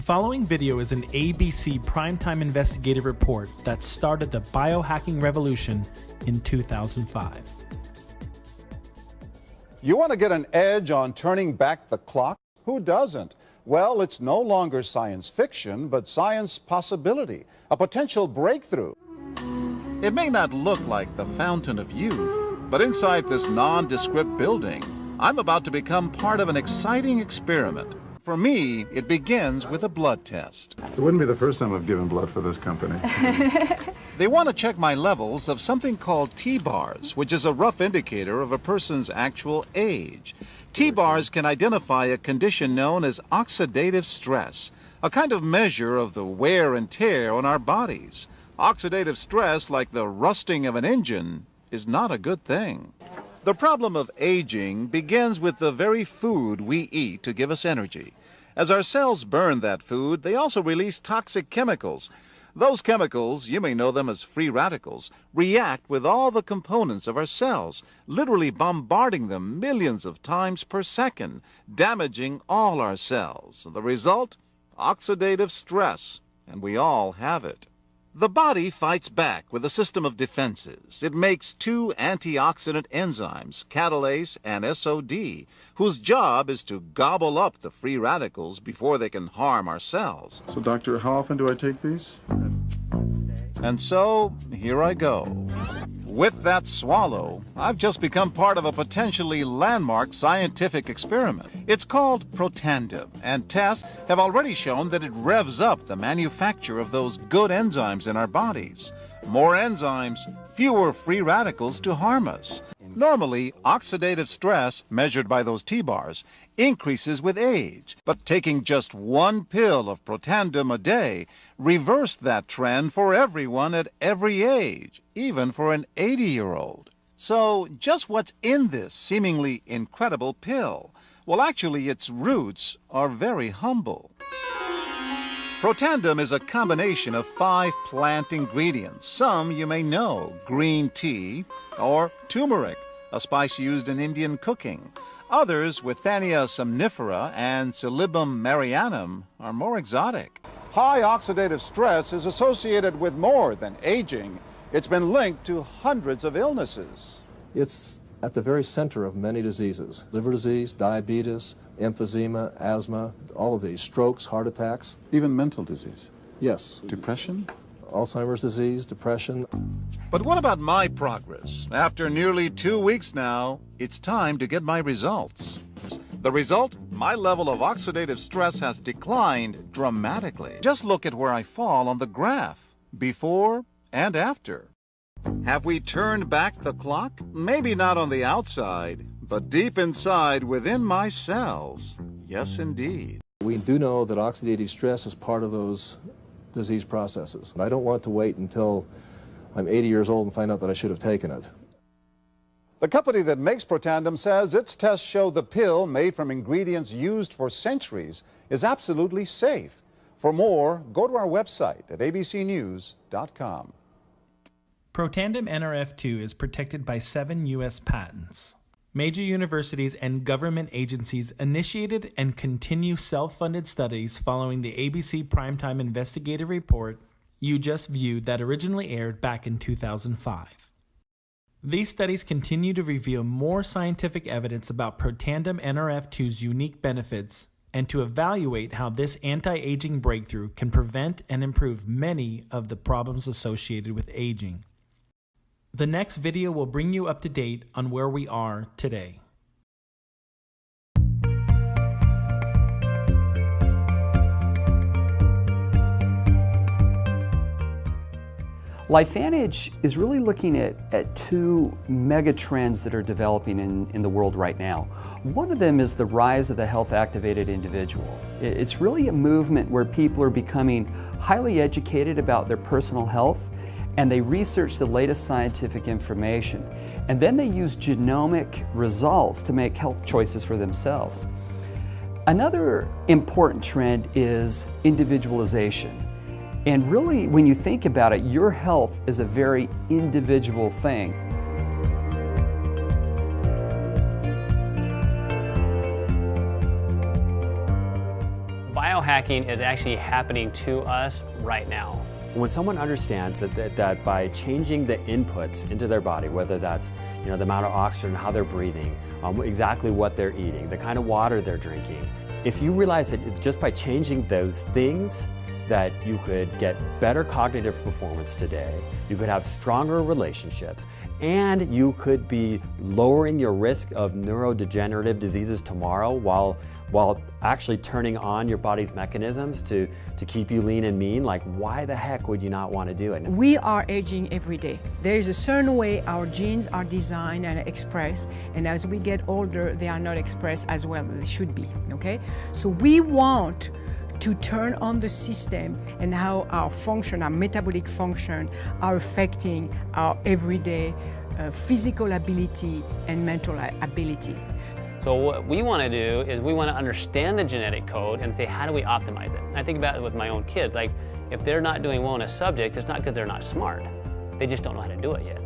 The following video is an ABC Primetime Investigative Report that started the biohacking revolution in 2005. You want to get an edge on turning back the clock? Who doesn't? Well, it's no longer science fiction, but science possibility, a potential breakthrough. It may not look like the fountain of youth, but inside this nondescript building, I'm about to become part of an exciting experiment. For me, it begins with a blood test. It wouldn't be the first time I've given blood for this company. They want to check my levels of something called T-bars, which is a rough indicator of a person's actual age. T-bars can identify a condition known as oxidative stress, a kind of measure of the wear and tear on our bodies. Oxidative stress, like the rusting of an engine, is not a good thing. The problem of aging begins with the very food we eat to give us energy. As our cells burn that food, they also release toxic chemicals. Those chemicals, you may know them as free radicals, react with all the components of our cells, literally bombarding them millions of times per second, damaging all our cells. The result? Oxidative stress, and we all have it. The body fights back with a system of defenses. It makes two antioxidant enzymes, catalase and SOD, whose job is to gobble up the free radicals before they can harm our cells. So, doctor, how often do I take these? And so, here I go. With that swallow, I've just become part of a potentially landmark scientific experiment. It's called Protandim, and tests have already shown that it revs up the manufacture of those good enzymes in our bodies. More enzymes, fewer free radicals to harm us. Normally, oxidative stress, measured by those T-bars, increases with age, but taking just one pill of Protandim a day reversed that trend for everyone at every age, even for an 80-year-old. So, just what's in this seemingly incredible pill? Well, actually, its roots are very humble. Protandim is a combination of 5 plant ingredients. Some you may know: green tea or turmeric, a spice used in Indian cooking. Others, Withania somnifera and Silybum marianum, are more exotic. High oxidative stress is associated with more than aging. It's been linked to hundreds of illnesses. It's at the very center of many diseases: liver disease, diabetes, emphysema, asthma, all of these, strokes, heart attacks. Even mental disease? Yes. Depression? Alzheimer's disease, depression. But what about my progress? After nearly 2 weeks now, it's time to get my results. The result? My level of oxidative stress has declined dramatically. Just look at where I fall on the graph, before and after. Have we turned back the clock? Maybe not on the outside, but deep inside within my cells. Yes, indeed. We do know that oxidative stress is part of those disease processes. I don't want to wait until I'm 80 years old and find out that I should have taken it. The company that makes Protandim says its tests show the pill, made from ingredients used for centuries, is absolutely safe. For more, go to our website at abcnews.com. Protandim NRF2 is protected by 7 U.S. patents. Major universities and government agencies initiated and continue self-funded studies following the ABC Primetime Investigative Report you just viewed that originally aired back in 2005. These studies continue to reveal more scientific evidence about Protandim NRF2's unique benefits and to evaluate how this anti-aging breakthrough can prevent and improve many of the problems associated with aging. The next video will bring you up to date on where we are today. LifeVantage is really looking at 2 mega trends that are developing in the world right now. One of them is the rise of the health-activated individual. It's really a movement where people are becoming highly educated about their personal health, and they research the latest scientific information. And then they use genomic results to make health choices for themselves. Another important trend is individualization. And really, when you think about it, your health is a very individual thing. Biohacking biohacking is actually happening to us right now. When someone understands that by changing the inputs into their body, whether that's the amount of oxygen, how they're breathing, exactly what they're eating, the kind of water they're drinking, if you realize that just by changing those things, that you could get better cognitive performance today, you could have stronger relationships, and you could be lowering your risk of neurodegenerative diseases tomorrow while actually turning on your body's mechanisms to keep you lean and mean, like why the heck would you not want to do it? We are aging every day. There is a certain way our genes are designed and expressed, and as we get older, they are not expressed as well as they should be, okay? So we want to turn on the system and how our function, our metabolic function, are affecting our everyday physical ability and mental ability. So what we want to do is we want to understand the genetic code and say, how do we optimize it? And I think about it with my own kids. Like, if they're not doing well in a subject, it's not because they're not smart. They just don't know how to do it yet.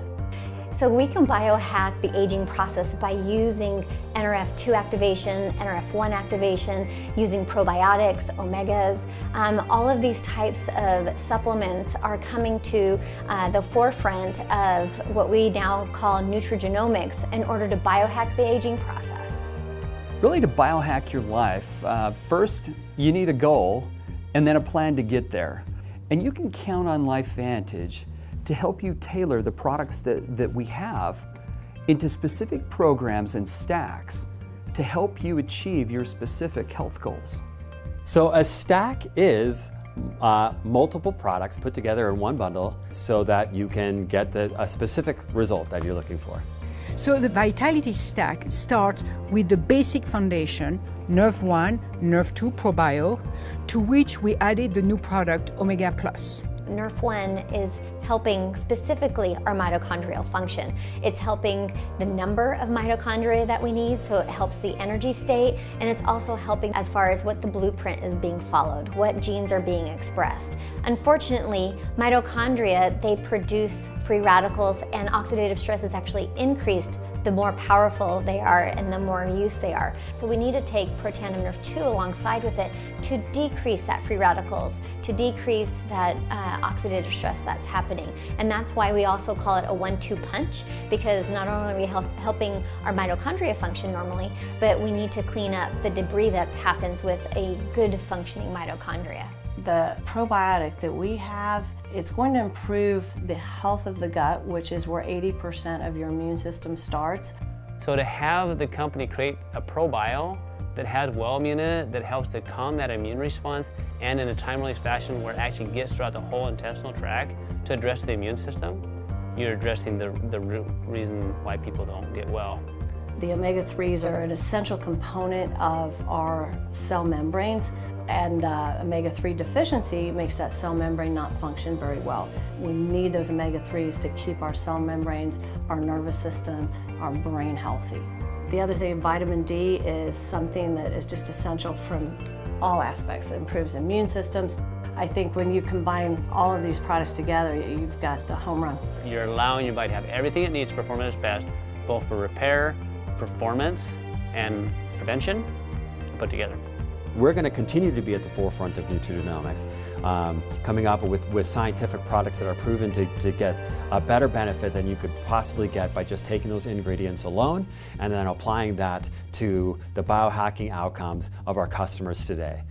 So we can biohack the aging process by using NRF2 activation, NRF1 activation, using probiotics, omegas. All of these types of supplements are coming to the forefront of what we now call nutrigenomics in order to biohack the aging process. Really, to biohack your life, first you need a goal and then a plan to get there. And you can count on LifeVantage to help you tailor the products that we have into specific programs and stacks to help you achieve your specific health goals. So a stack is multiple products put together in one bundle so that you can get a specific result that you're looking for. So the Vitality Stack starts with the basic foundation, NRF1, NRF2 ProBio, to which we added the new product Omega Plus. NRF1 is helping specifically our mitochondrial function. It's helping the number of mitochondria that we need, so it helps the energy state, and it's also helping as far as what the blueprint is being followed, what genes are being expressed. Unfortunately, mitochondria, they produce free radicals, and oxidative stress is actually increased the more powerful they are and the more in use they are. So we need to take Protandim NRF2 alongside with it to decrease that free radicals, to decrease that oxidative stress that's happening. And that's why we also call it a 1-2 punch, because not only are we helping our mitochondria function normally, but we need to clean up the debris that happens with a good functioning mitochondria. The probiotic that we have, it's going to improve the health of the gut, which is where 80% of your immune system starts. So to have the company create a ProBio that has Wellmune in it, that helps to calm that immune response, and in a time-release fashion where it actually gets throughout the whole intestinal tract to address the immune system, you're addressing the root reason why people don't get well. The omega-3s are an essential component of our cell membranes, and omega-3 deficiency makes that cell membrane not function very well. We need those omega-3s to keep our cell membranes, our nervous system, our brain healthy. The other thing, vitamin D is something that is just essential from all aspects. It improves immune systems. I think when you combine all of these products together, you've got the home run. You're allowing your body to have everything it needs to perform at its best, both for repair, performance, and prevention put together. We're going to continue to be at the forefront of nutrigenomics, coming up with scientific products that are proven to get a better benefit than you could possibly get by just taking those ingredients alone and then applying that to the biohacking outcomes of our customers today.